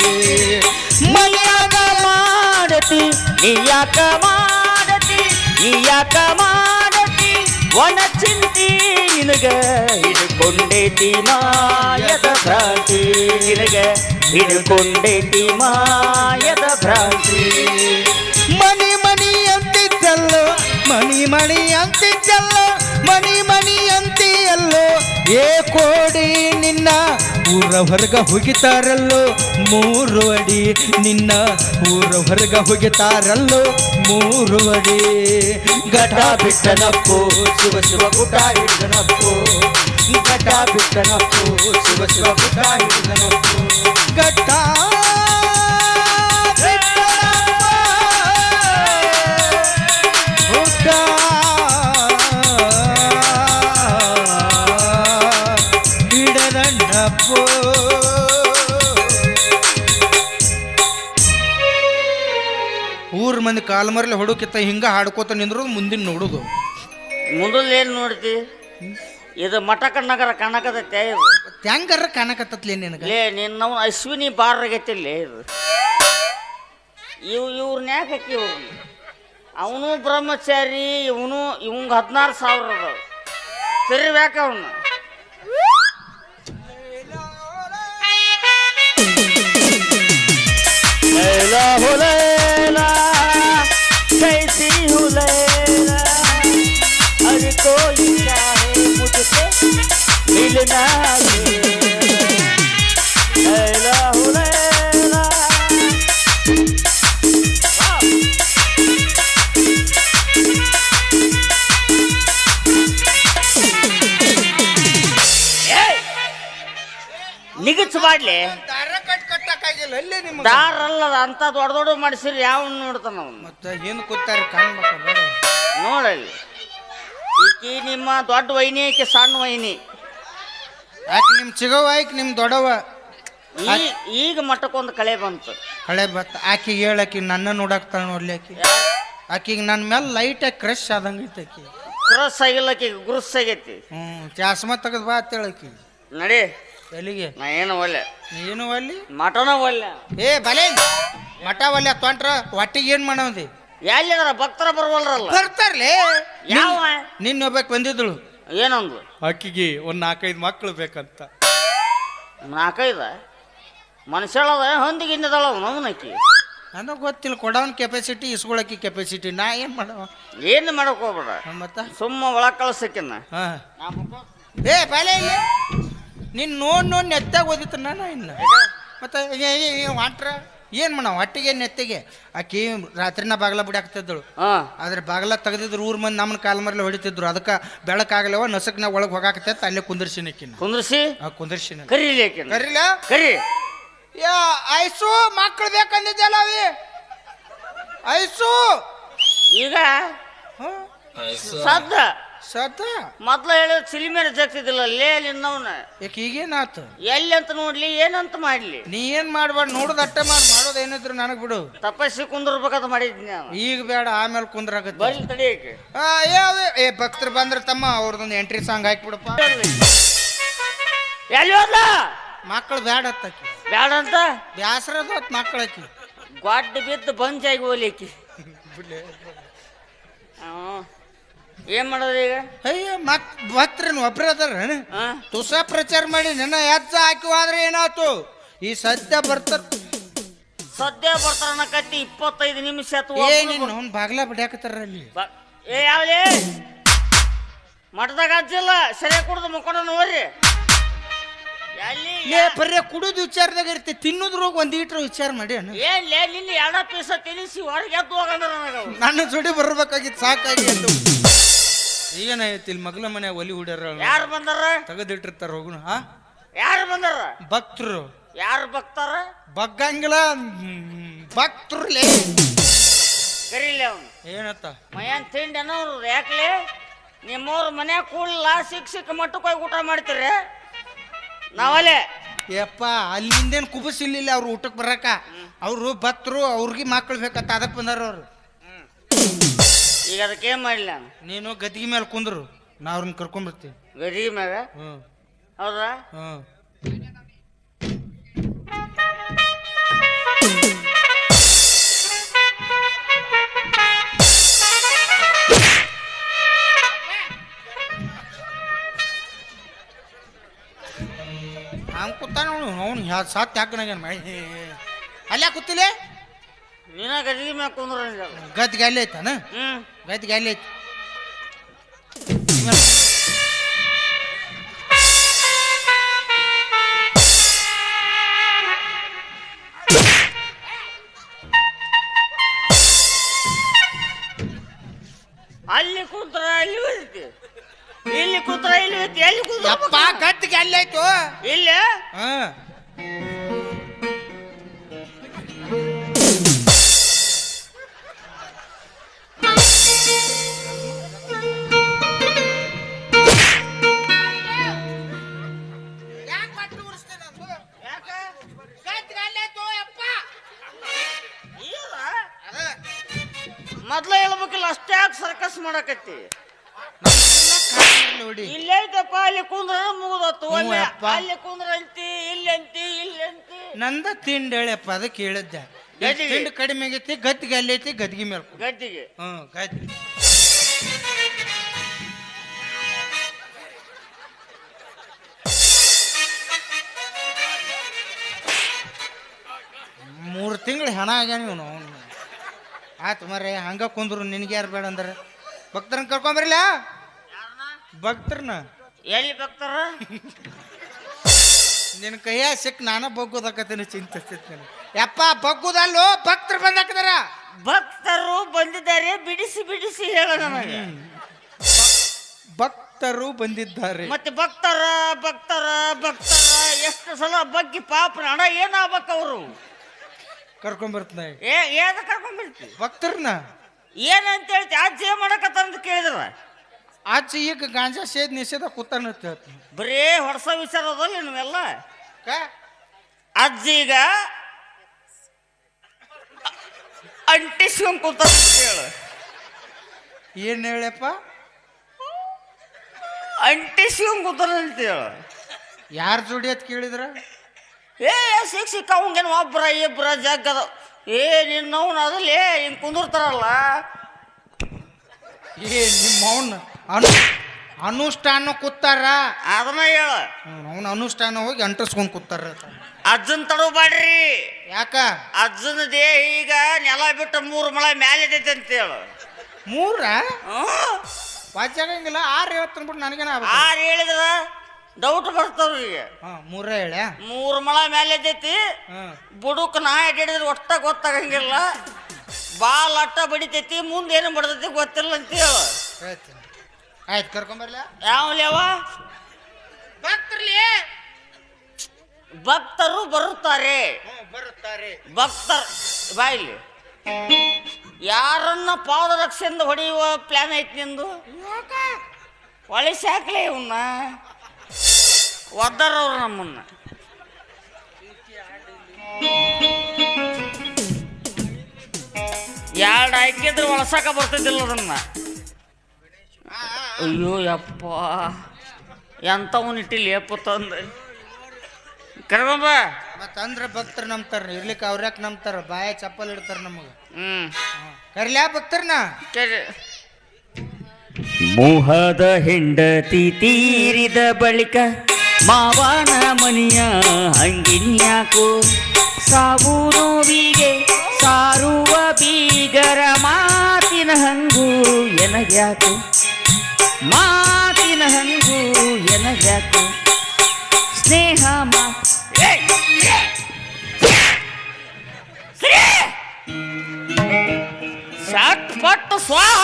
ಮನ್ಯಾಗ ಮಾಡತಿ ನೀಯಾಕ ಮಾಡತಿ ನೀಯಾಕ ಮಾಡತಿ ಒಣ ಚಿಂತಿ ನಿನಗ ಹಿಡ್ಕೊಂಡೈತಿ ಮಾಯದ ಭ್ರಾಂತಿ. ನಿನಗ ಹಿಡ್ಕೊಂಡೈತಿ ಮಾಯದ ಭ್ರಾಂತಿ. ಮಣಿ ಮಣಿ ಅಂತಿದ್ದಲ್ಲೋ ಮಣಿ ಮಣಿ ಅಂತಿದ್ದಲ್ಲೋ ಮಣಿ ಮಣಿ ಅಂತಿಯಲ್ಲೋ. ಏ ಕೋಡಿ ನಿನ್ನ ಊರ ಹೊರಗ ಹೋಗಿತಾರಲ್ಲೋ 3 ಅಡಿ. ನಿನ್ನ ಊರ ಹೊರಗ ಹೋಗಿತಾರಲ್ಲೋ 3 ಅಡಿ. ಗಡ್ಡ ಬಿಟ್ಟನಪ್ಪೋ ಶಿವ ಶಿವ ಗುಡ್ಡ ಹಿಡಿದನಪ್ಪೋ. ಗಡ್ಡ ಬಿಟ್ಟನಪ್ಪೋ ಶಿವ ಶಿವ ಗುಡ್ಡ ಹಿಡಿದನಪ್ಪೋ. ಗಡ್ಡ ಹಿಡದನಪ್ಪೋ. ಊರ್ ಮಂದಿ ಕಾಲ್ಮರ್ಲಿ ಹೊಡೋಕಿತ್ತ ಹಿಂಗ ಹಾಡ್ಕೋತ ನಿಂದ್ರೋದು ಮುಂದಿನ ನೋಡುದು. ಮುಂದಲ್ ಏನ್ ನೋಡ್ತಿ? ಇದು ಮಠ ಕಣ್ಣಗರ ಕಾಣಕತ್ತೈತೆ. ಇದು ತ್ಯಾಂಗರ ಕಾಣಕತ್ತತ್ಲೇ ನಿನಗ. ಲೇ ನಿನ್ನವ್ ಅಶ್ವಿನಿ ಬಾರ್ಗೈತಿಲ್ಲೇ ಇದು. ಇವ್ರನ್ನ ಯಾಕೆ ಹಾಕಿ ಇವ್ರನ್ನ? ಅವನು ಬ್ರಹ್ಮಚಾರಿ ಇವನು ಇವಂಗ 16,000 ಅದಾವ. ತಿರ್ವ್ಯಾಕ ಅವನ್ನ लैला हो लैला कैसी हो लैला हर कोई चाहे मुझसे मिलना लैला हो लैला. ಎಲ್ಲಿ ದಾರ ಕಟ್ಟಕ್ಕಾಗಿಲ್ಲ ಅಲ್ಲೇ ನಿಮ್ಗೆ ದಾರ ಅಲ್ಲದ ಅಂತ ದೊಡ್ಡ ದೊಡ್ಡ ಮಾಡಿಸಿರಿ ಯಾವ ನೋಡ್ತಾನ ಅವನು ಮತ್ತೆ ಏನು ಕೂತಾರ ಕಾಣ್ಬೇಕ ಬೇಡ ನೋಡಲ್ಲಿ ಈಕಿ ನಿಮ್ಮ ದೊಡ್ಡ ವೈನಿ ಆಕೆ ಸಣ್ಣ ವೈನಿ ಯಾಕೆ ನಿಮ್ ಚಿಗವ ಆಯ್ಕೆ ನಿಮ್ ದೊಡ್ಡವ ಈಗ ಮಟ್ಟಕ್ಕೊಂದು ಕಳೆ ಬಂತು ಕಳೆ ಬತ್ತ ಆಕಿಗೆ ಹೇಳಕಿ ನನ್ನ ನೋಡಾಕ್ತಾಳ ನೋಡ್ಲಿ ಆಕಿಗೆ ನನ್ನ ಮೇಲೆ ಲೈಟಾಗಿ ಕ್ರಶ್ ಆದಂಗೆ ಐತೆ ಆಕಿ ಕ್ರಸ್ ಆಗಿಲ್ಲ ಆಕಿ ಗುರುಸ್ ಆಗೈತಿ ಚಾಸ್ಮ ತೆಗೆದು ಬಾ ಅಂತೇಳಕಿ ನಡಿ ಎಲ್ಲಿಗೆ ನಾ ಏನು ಒಲ್ಲೆ ನೀನು ಅಲ್ಲಿ ಮಟನ ಒಲ್ಲೆ ಏ ಬಲೆ ಮಠ ಒಲ್ಲೆ ತೊಂಟ್ರ ಹೊಟ್ಟಿಗೆ ಏನ್ ಮಾಡವದಿ ಎಲ್ಲಿದಾರ ಭಕ್ತರ ಬರವಲ್ರಲ್ಲ ಬರ್ತಾರ್ಲೇ ಯಾವ ನಿನ್ನ ಒಬ್ಬಕ್ಕೆ ಬಂದಿದ್ದಳು ಏನಂದ್ಲು ಆಕಿಗೆ ಒಂದ್ 4-5 ಮಕ್ಕಳು ಬೇಕಂತ 4-5 ಮನುಷ್ಯಳದ ಹೊಂದಿಗೆ ಇನ್ನದಳ ನವನಕ್ಕಿ ನನಗೆ ಗೊತ್ತಿಲ್ಲ ಕೊಡವನ್ ಕೆಪಾಸಿಟಿ ಇಸ್ಕೊಳಕಿ ಕೆಪಾಸಿಟಿ ನಾ ಏನ್ ಮಾಡವ ಏನು ಮಾಡಕ್ ಹೋಗ್ಬೇಡ ಮತ್ತ ಸುಮ್ಮ ಒಳಗ್ ಕಳ್ಸಕ್ಕಿನ್ನ ಹಾ ಏ ಬಲೆ ಇಲ್ಲ ನಿನ್ ನೋಡ್ ನೆತ್ತಾಗ ಓದಿತ್ತ ನಾನು ಇನ್ನ ಮತ್ತೆ ವಾಟ್ರ ಏನ್ ಮಾಡ ಹೊಟ್ಟಿಗೆ ನೆತ್ತಿಗೆ ಆಕಿ ರಾತ್ರಿನ ಬಾಗಲ ಬಿಡಾಕ್ತಿದ್ದಳು ಆದ್ರೆ ಬಾಗಲ ತೆಗೆದಿದ್ರು ಊರ್ ಮಂದಿ ನಮ್ಮನ್ನ ಕಾಲ ಮರಲಿ ಹೊಡಿತಿದ್ರು ಅದಕ್ಕೆ ಬೆಳಕಾಗಲವ ನಸಕ್ನ ಒಳಗೆ ಹೋಗಾಕತ್ತೈತೆ ಅಲ್ಲೇ ಕುಂದರ್ಸಿನಕ್ಕಿನ ಕುಂದ್ರಿಸಿ ಕುಂದರ್ಸಿನ ಕರೀಲಿ ಕರಿಲ್ಲ ಕರಿ ಯಾ ಐಸು ಮಕ್ಕಳು ಬೇಕಂದಿದ್ದಲ್ಲ ಅವಿ ಐಸು ಈಗ ಸದ್ದ ಸತ್ತ ಮೊದ್ಲ ಹೇಳಿದ ಸಿಲಿಮೇಲೆ ಜಗ್ತಿದ್ದಿಲ್ಲ ಲೇ ನಿನ್ನವನ ಯಾಕೆ ಈಗೇನಾತು ಎಲ್ಲಿ ಅಂತ ನೋಡ್ಲಿ ಏನಂತ ಮಾಡ್ಲಿ ನೀ ಏನ್ ಮಾಡ್ಬಾರ್ದು ನೋಡೋದು ಅಟ್ಟೆ ಮಾಡೋದು ಏನಿದ್ರು ನನಗ್ ಬಿಡು ತಪಸ್ಸಿ ಕುಂದಿರ್ಬೇಕಂತ ಮಾಡಿದ್ನಿ ನಾನು ಈಗ ಬೇಡ ಆಮೇಲೆ ಕುಂದ್ರಾಗತ್ತೆ ಬರ್ಲಿ ತಡಿಯಕ್ಕೆ ಏ ಭಕ್ತರು ಬಂದ್ರೆ ತಮ್ಮ ಅವ್ರದೊಂದು ಎಂಟ್ರಿ ಸಾಂಗ್ ಹಾಕ್ಬಿಡಪ್ಪ ಎಲ್ಲಿ ಹೋದ್ಲ ಮಕ್ಕಳು ಬೇಡ ಅತ್ತಕಿ ಬ್ಯಾಡ ಅಂತ ಬ್ಯಾಸರದ ಮಕ್ಕಳಕಿ ಗೊಡ್ಡ ಬಿದ್ದು ಬಂಜಾಗಿ ಹೋಲಿಕ್ಕಿ ಏನ್ ಮಾಡೋದು ಈಗ ಅಯ್ಯ ಭಕ್ತರನ್ ಒಬ್ರ ಅದಾರ ತುಸ ಪ್ರಚಾರ ಮಾಡಿ ನನ್ನ ಹೆಜ್ಜ ಹಾಕಿ ಹೋದ್ರೆ ಏನಾಯ್ತು ಈ ಸದ್ಯ ಬರ್ತಾರ ಅನ್ನಕತ್ತಿ 25 ನಿಮಿಷ ಅವ್ನು ಬಾಗ್ಲ ಬಿಡ್ಯಾಕತ್ತಾರ ಅಲ್ಲಿ ಏ ಯಾವ್ದೇ ಮಠದಾಗ ಅಜ್ಜಿಲ್ಲ ಸರಿಯಾಗಿ ಕುಡ್ದು ಮುಕ್ಕೊಂಡು ನೋಡ್ರಿ ಬರೀ ಕುಡಿದು ವಿಚಾರದಾಗ ಇರ್ತಿ ತಿನ್ನೋದ್ರೋಗ ಒಂದ್ ಈಟ್ರ ವಿಚಾರ ಮಾಡಿ ಏನ್ಲೇ ನಿನ್ನ 2 ಪೀಸ ತಿನ್ನಿಸಿ ಹೊರಗೆ ಎದ್ದು ಹೋಗಂದ್ರ ನನ್ನ ಜೋಡಿ ಬರ್ಬೇಕಾಗಿತ್ತು ಸಾಕಾಗಿ ಅಂತ ಏನಾಯ್ತು ಇಲ್ಲಿ ಮಗ್ಲ ಮನೆ ಒಲಿ ಹುಡ್ಯಾರ ಯಾರು ಬಂದಾರ ತೆಗೆದಿಟ್ಟಿರ್ತಾರ ಹೋಗುಣ ಯಾರು ಬಂದಾರ ಭಕ್ತರು ಯಾರು ಭಕ್ತಾರ ಬಗ್ಗಂಗಿಲ್ಲ ಭಕ್ತರ್ಲೇ ಕರೀಲಿ ಅವನು ಏನತ್ತ ಮಯನ್ ತಿಂಡಿ ಅನ್ನೋರು ಯಾಕಲೆ ನಿಮ್ಮವ್ರ ಮನ್ಯಾಗ ಕೂಡಲ್ಲ ಸಿಕ್ಕ ಮಟ್ಟಕ್ಕೆ ಹೋಗಿ ಊಟ ಮಾಡ್ತೀರಿ ನಾವಲ್ಲೇ ಯಪ್ಪ ಅಲ್ಲಿಂದೇನು ಕುಬಸಿಲ್ಲ ಅವ್ರು ಊಟಕ್ಕೆ ಬರಕ ಅವರು ಭಕ್ತರು ಅವ್ರಿಗೆ ಮಕ್ಕಳು ಬೇಕಂತ ಅದಕ್ಕೆ ಬಂದಾರ ಅವ್ರು ಈಗ ಅದಕ್ಕೆ ಏನ್ ಮಾಡ್ಲಿ ನಾನು ನೀನು ಗದ್ದಿಗೆ ಮೇಲೆ ಕುಂದ್ರು ನಾ ಅವ್ರನ್ನ ಕರ್ಕೊಂಡ್ಬರ್ತೀವಿ ಗದಿಗೆ ಮ್ಯಾಗ ಹೌದಾ ಹಂಗೆ ಕೂತಾನ ಅವ್ನು ಸಾತ್ ಯಾಕನಾಗೇನು ಮಾಡಿ ಅಲ್ಲೇ ಕೂತಿಲೆ ನೀನ ಗದಿಗೆ ಮ್ಯಾಗ ಕುಂದ್ರ ಗದ್ದಿಗೆ ಅಲ್ಲೇ ಐತಾನ ಗದ್ದಿಗೆ ಅಲ್ಲೇ ಐತಿ ಅಲ್ಲಿ ಕೂತ್ರ ಅಲ್ಲಿ ಹೋಯ್ತಿ ಇಲ್ಲಿ ಕೂತ್ರ ಇಲ್ಲಿ ಹೋಯ್ತಿ ಎಲ್ಲಿ ಕೂತ್ರ ಗದ್ದಿಗೆ ಅಲ್ಲೇ ಆಯ್ತು ಇಲ್ಲ ಮೊದ್ಲ ಹೇಳ್ಬೇಕಿಲ್ಲ ಅಷ್ಟೇ ಸರ್ಕಸ್ ಮಾಡಕತ್ತಿ ಇಲ್ಲೇ ಐತಪ್ಪ ಅಲ್ಲಿ ಕುಂದ್ರ ಮುಗಿದತ್ತು ಅಲ್ಲಿ ಕುಂದ್ರ ಅಂತಿ ಇಲ್ಲಿ ಅಂತಿ ಇಲ್ಲಿ ಅಂತಿ ನಂದ ತಿಂಡಿ ಹೇಳಪ್ಪ ಅದಕ್ಕೆ ಹೇಳಿದ್ದೆ ತಿಂಡಿ ಕಡಿಮೆ ಆಗೈತಿ ಗದ್ದಿಗೆ ಅಲ್ಲಿ ಐತಿ ಗದ್ದಿಗೆ ಮೇಲೆ ಗದ್ದಿಗೆ ಗದ್ದಿಗೆ ಮೂರು ತಿಂಗಳು ಹೆಣ ಆಗ್ಯಾನ ಇವನು ಅವನು ಆಯ್ತು ಮರ್ರೆ ಹಂಗ ಕುಂದ್ರು ನಿನಗೆ ಯಾರು ಬೇಡ ಅಂದ್ರೆ ಭಕ್ತರನ್ನ ಕರ್ಕೊಂಬರಿಲ್ಲ ಭಕ್ತರನ್ನ ಎಲ್ಲಿ ಭಕ್ತರ ನಿನ್ನ ಕೈಯ ಸಿಕ್ ನಾನ ಬಗ್ಗೋದಾಕತ್ತೇನೆ ಚಿಂತಿಸ್ತೇನೆ ಯಪ್ಪ ಬಗ್ಗುದಲ್ಲೋ ಭಕ್ತರು ಬಂದಾಕದಾರ ಭಕ್ತರು ಬಂದಿದ್ದಾರೆ ಬಿಡಿಸಿ ಬಿಡಿಸಿ ಹೇಳ ನನಗೆ ಭಕ್ತರು ಬಂದಿದ್ದಾರೆ. ಮತ್ತೆ ಭಕ್ತರ ಭಕ್ತರ ಭಕ್ತರ ಎಷ್ಟು ಸಲ ಬಗ್ಗಿ ಪಾಪ ಹಣ ಏನಾಗ್ಬೇಕು ಅವರು ಕರ್ಕೊಂಡ್ಬರ್ತನ ಏನ ಕರ್ಕೊಂಡ್ಬಿಡ್ತಿ ಭಕ್ತರನ್ನ ಏನಂತ ಹೇಳ್ತಿ ಅಜ್ಜಿ ಏನ್ ಮಾಡಕತ್ತಾರ ಅಂತ ಕೇಳಿದ್ರ ಆಚೆ ಈಗ ಗಾಂಜಾ ಸೇದ್ ನಿಷೇಧ ಕೂತಾನ ಅಂತ ಹೇಳ್ತೀನಿ. ಬರೇ ಹೊಡ್ಸ ವಿಚಾರ ಅದಲ್ಲ ನೀವೆಲ್ಲ ಅಜ್ಜಿಗ ಅಂಟಿಸ್ಕೊಂಡ್ ಕೂತ ಹೇಳು. ಏನ್ ಹೇಳಪ್ಪ? ಅಂಟಿಸ್ಕೊಂಡ್ ಕೂತಾನ ಅಂತ ಹೇಳು. ಯಾರ ಜೋಡಿ ಅಂತ ಕೇಳಿದ್ರ ಸಿಕ್ಕ ಅವಂಗೇನು ಒಬ್ರ ಇಬ್ರ ಜಗ್ಗದ ನಿನ್ನವನ್ ಅದಲ್ಲಿ ಹಿಂಗ್ ಕುಂದಿರ್ತಾರಲ್ಲ ನಿಮ್ಮ ಅವನ್ ಅನುಷ್ಠಾನ ಕೂತಾರ ಅದನ್ನ ಹೇಳ. ಅವನ ಅನುಷ್ಠಾನ ಹೋಗಿ ಅಂಟಿಸ್ಕೊಂಡ್ ಕೂತಾರ. ಅಜ್ಜನ್ ತಡೋಬ್ಯಾಡ್ರಿ. ಯಾಕ? ಅಜ್ಜನ ದೇಹ ಈಗ ನೆಲ ಬಿಟ್ಟು 3 ಮಳ ಮ್ಯಾಲೆ ಐತೆ ಅಂತ ಹೇಳು. 3 ವಾಚಾಗಂಗಿಲ್ಲ 6 ಹೇಳ್ತಾನ ಬಿಟ್ಟು ನನಗೇನ 6 ಹೇಳಿದ್ರ ಡೌಟ್ ಬರ್ತಾವ್ರಿಗೆ. 3 ಹೇಳ 3 ಮಳ ಮ್ಯಾಲೆ ಐತಿ. ಬುಡುಕ್ ನಾ ಹಿಡಿದ್ರೆ ಒಟ್ಟ ಗೊತ್ತಾಗಂಗಿಲ್ಲ. ಬಾಲ್ ಅಟ್ಟ ಬಡಿತೈತಿ ಮುಂದೆ ಏನು ಬಡ್ತೈತಿ ಗೊತ್ತಿಲ್ಲ ಅಂತ ಹೇಳು. ಆಯ್ತು ಕರ್ಕೊಂಬರ್ಲ. ಯಾವಲೇವ ಭಕ್ತರು ಬರುತ್ತಾರೆ. ಭಕ್ತರು ಬಾಯಿಲಿ ಯಾರನ್ನ ಪಾದರಕ್ಷೆಯಿಂದ ಹೊಡೆಯುವ ಪ್ಲಾನ್ ಐತಿ ನಿಂದು? ಒಳ್ಳೆ ಸಾಕ್ಲೆ ಇವನ್ನ ಒದ್ದಾರವ್ರು ನಮ್ಮನ್ನ. ಎರಡು ಹಾಕಿದ್ರೆ ಒಳಸಾಕ ಬರ್ತಿದ್ದಿಲ್ಲ ಅದನ್ನ. ಅಯ್ಯೋ ಯಪ್ಪ ಎಂತವನ್ ಇಟ್ಟಿಲ್ಲ ಯಪ್ಪ ತಂದ ಕರ್ಕೊಂಬ. ಮತ್ತಂದ್ರ ಭಕ್ತರು ನಂಬ್ತಾರ, ಇರ್ಲಿಕ್ಕೆ ಅವ್ರ್ಯಾಕ ನಂಬ್ತಾರ? ಬಾಯ ಚಪ್ಪಲ್ ಇಡ್ತಾರ ನಮಗ. ಕರ್ಲ್ಯಾ ಭಕ್ತರ್ನ. ಮೋಹದ ಹೆಂಡತಿ ತೀರಿದ ಬಳಿಕ ಮಾವನ ಮನಿಯ ಹಂಗಿನ್ಯಾಕೋ ಸಾವು ನೋವಿಗೆ ಸಾರುವ ಬೀಗರ ಮಾತಿನ ಹಂಗು ಎನಗ್ಯಾಕೋ ಮಾತಿನ ಹಂಗು ಎನಗ್ಯಾಕೋ ಸ್ನೇಹ ಶಾಟ್ ಪಟ್ಟು ಸ್ವಾಹ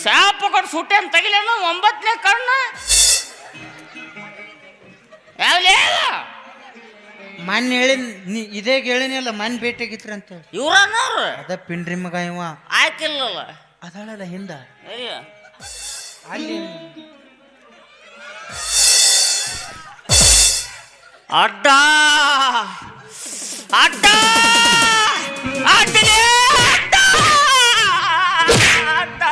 ಶಾಪ ಕೊಟ್ಟು ಸುಟ್ಟೇನು ತಗಿಲೇನು 9ನೇ ಕಣ್ಣು ಯಾವ್ಲೇ ಮನ್ ಹೇಳಿ ಇದೇ ಹೇಳಿನಲ್ಲ ಮನ್ ಭೇಟಿಯಾಗಿತ್ರಂತ. ಇವ್ರನ್ನವ್ರು ಅದ ಪಿಂಡ್ರಿ ಮಗ ಇವ ಆಯ್ಕಿಲ್ಲಲ್ಲ ಅದಳಲ್ಲ ಹಿಂದ ಅಲ್ಲಿ ಅಡ್ಡ ಅಡ್ಡ ಅಡ್ಡಲೇ ಅಡ್ಡ ಅಡ್ಡ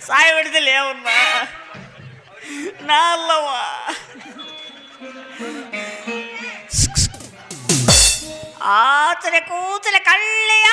ಸಾಯಿ ಬಿಡ್ದಿಲ್ಲ ಅವನ್ನ ನಾ ಅಲ್ಲವ. ಆಚರೆ ಕೂತಲೆ ಕಳ್ಳೆಯ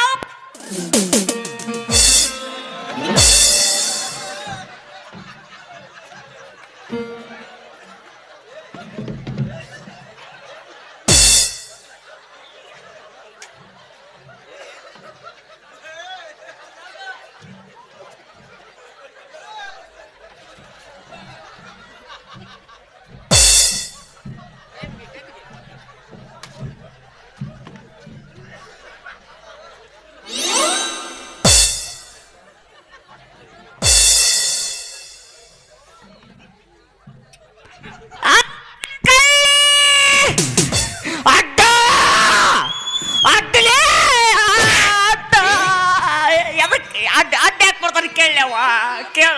ಕೇಳವ ಕೇಳ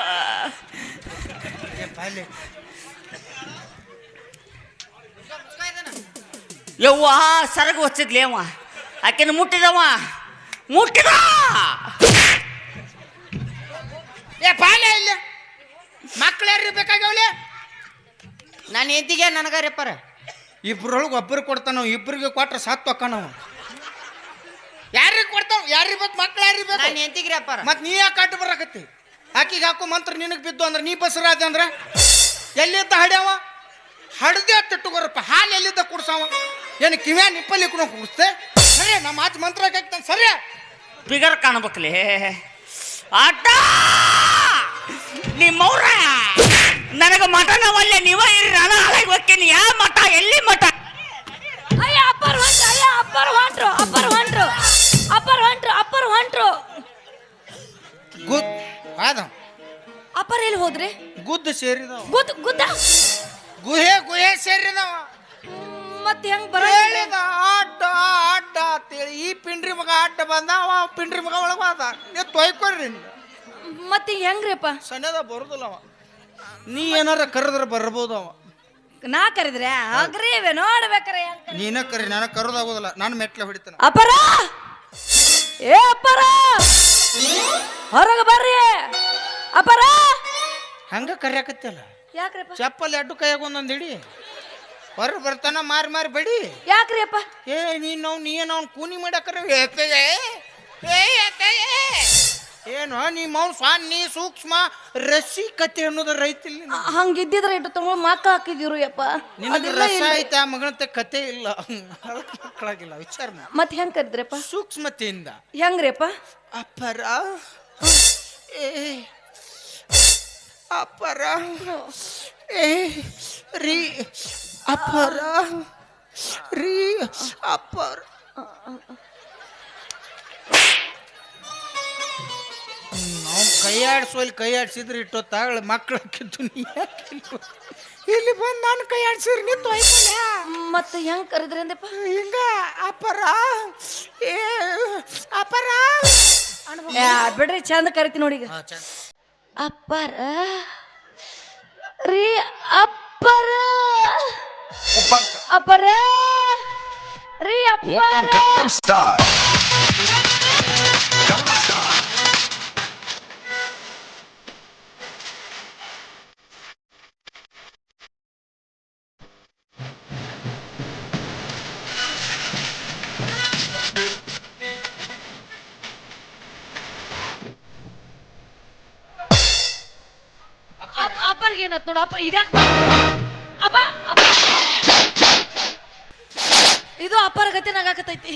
ಯವ್ವ ಸರಗು ಹಚ್ಚಿದ್ಲಿ ಅವ ಆಕೆನ ಮುಟ್ಟಿದವ ಮುಟ್ಟಿದ ಪಾಲೆ ಇಲ್ಲ ಮಕ್ಳು ಯಾರು ಬೇಕಾಗ್ಯಾವಲೆ ನಾನು ಎದ್ದಿಗೆ ನನಗಾರಪ್ಪಾರ ಇಬ್ರೊಳಗೆ ಒಬ್ಬರು ಕೊಡ್ತಾನ ಇಬ್ಬರಿಗೆ ಕೊಟ್ರೆ ಸತ್ತು ಅಕ್ಕನವ ಯಾರಿಗೆ ಕೊಡ್ತಾವ ಯಾರಿಗೆ ಬೇಕು ಮಕ್ಳು ಯಾರಿಗೆ ಬೇಕು ನಾನು ಎಂತಿಗ್ರಿ ಅಪ್ಪಾರ ಮತ್ತೆ ನೀ ಯಾಕೆ ಕಟ್ಟು ಬರಕತ್ತಿ ಆಕಿಗೆ ಹಾಕೋ ಮಂತ್ರ ನಿನಗೆ ಬಿದ್ದು ಅಂದ್ರೆ ನೀ ಬಸರಾದ ಅಂದ್ರೆ ಎಲ್ಲಿದ್ದ ಹಡ್ಯಾವ ಹಡ್ದೆ ತಿಟ್ಟುಗೋರಪ್ಪ ಹಾಲು ಎಲ್ಲಿದ್ದ ಕುಡ್ಸಾವ ಏನು ಕಿವ್ಯಾ ನಿಪ್ಪಲ್ಲಿ ಕುಡಿಸ್ತೆ ಸರಿ ನಮ್ಮ ಮಾತು ಮಂತ್ರ ಹಾಕ್ತಾನೆ ಸರಿ ಫಿಗರ್ ಕಾಣಬೇಕಲೇ ಅಡ್ಡ ನಿಮ್ಮವ್ರ ನನಗೆ ಮಠನವಲ್ಲೇ ನೀವ ಇರಿ ನಾನು ಹಾಳಾಗಿ ಹೋಗ್ತೀನಿ ಯಾವ ಮಠ ಎಲ್ಲಿ ಮಠ ಅಪ್ಪರ್ ಹೊಂಟ್ರು ಗುಡ್ ಯಾವ್ದು ಅಪ್ಪರ ಎಲ್ಲಿ ಹೋದ್ರಿ? ಗುದ್ದ ಸೇರಿದವ ಗುದ್ದ ಗುಹೆ ಸೇರಿದವ. ಮತ್ತೆ ಹೆಂಗ್ ಬರ ಹೇಳಿದ ಅಡ್ಡ ಅಡ್ಡ ಅಂತೇಳಿ ಈ ಪಿಂಡ್ರಿ ಮಗ ಅಡ್ಡ ಬಂದಾವ, ಪಿಂಡ್ರಿ ಮಗ ಒಳಗೆ ಹೋದ. ನೀವು ತೊಯ್ಕೊಡ್ರಿ. ಮತ್ತೆ ಹೆಂಗ್ರಿಪ್ಪ? ಸಣ್ಣದ ಬರುದಿಲ್ಲ ಅವ. ನೀ ಏನಾರ ಕರೆದ್ರೆ ಬರ್ಬೋದು ಅವ. ನಾ ಕರೆದ್ರೆ ಆಗ್ರೀವೆ ನೋಡ್ಬೇಕ್ರೆ. ನೀನ ಕರಿ, ನನಗೆ ಕರೋದಾಗೋದಿಲ್ಲ. ನಾನು ಮೆಟ್ಲೆ ಹೊಡಿತಾನ. ಅಪ್ಪರ ಏ ಅಪ್ಪರ ಹೊರಗ ಬರ್ರಿ ಅಪ್ಪರ. ಹಂಗ ಕರಿಯಾಕತ್ತಲ್ಲ. ಯಾಕ್ರಿಪ್ಪ? ಚಪ್ಪಲ್ ಅಡ್ಡು ಕೈಯಾಗ ಒಂದೊಂದು ಹಿಡಿ. ಹೊರ ಬರ್ತಾನ ಮಾರಿ ಮಾರಿ ಬಡಿ. ಯಾಕ್ರಿ ಅಪ್ಪ? ಏ ನೀನು ಅವ್ನು ಕೂನಿ ಮಾಡಾಕರ ಏನು ನಿಮ್ಮ ಅವ್ನು ಸ್ವಾನಿ ಸೂಕ್ಷ್ಮ ರಸಿಕತೆ ಅನ್ನೋದು ರೈತಿಲ್ಲ. ಹಂಗಿದ್ದಿದ್ರೆ ಇಟ್ಟು ತಗೊಂಡು ಮಕ್ಕ ಹಾಕಿದಿರು ಯಪ್ಪ. ನಿನಗೆ ರಸ ಐತೆ, ಆ ಮಗನಂತೆ ಕತೆ ಇಲ್ಲ. ಮಕ್ಕಳಾಗಿಲ್ಲ ವಿಚಾರ. ಮತ್ತೆ ಹೆಂಗ್ ಕರಿದ್ರಪ್ಪ? ಸೂಕ್ಷ್ಮತೆಯಿಂದ. ಹೆಂಗ್ರಿಪ್ಪ? ಅಪ್ಪರ ಏ ಅಪ್ಪರ ಏ ರೀ ಅಪ್ಪರ ರೀ ಅಪ್ಪರ. ನಾವು ಕೈ ಆಡ್ಸಿದ್ರೆ ಇಟ್ಟೊತ್ತಾಗಳ ಮಕ್ಕಳಕ್ಕಿದ್ದು ನೀ ಇಲ್ಲಿ ಬಂದು ನಾನು ಕೈ ಆಡ್ಸಿದ್ರೆ ನೀ ತೊಯ್ಕೊಲ್ಲ. ಮತ್ತೆ ಹೆಂಗ್ ಕರೆದ್ರಿ ಅಂದಪ್ಪ? ಹಿಂಗ ಅಪ್ಪರ ಏ ಅಪ್ಪರ ಬಿಡ್ರಿ, ಚಂದ ಕರಿತೀನಿ ನೋಡಿ. ಅಪ್ಪರ ರೀ ಅಪ್ಪರ ಅಪ್ಪರ ರೀ ಅಪ್ಪರ. ಅಪ್ಪರ್ಗೆ ಏನತ್ ನೋಡು ಅಪ್ಪ. ಅಪ್ಪ ಇದು ಅಪ್ಪರ ಗತಿ ನಾಗಾಕತೈತಿ.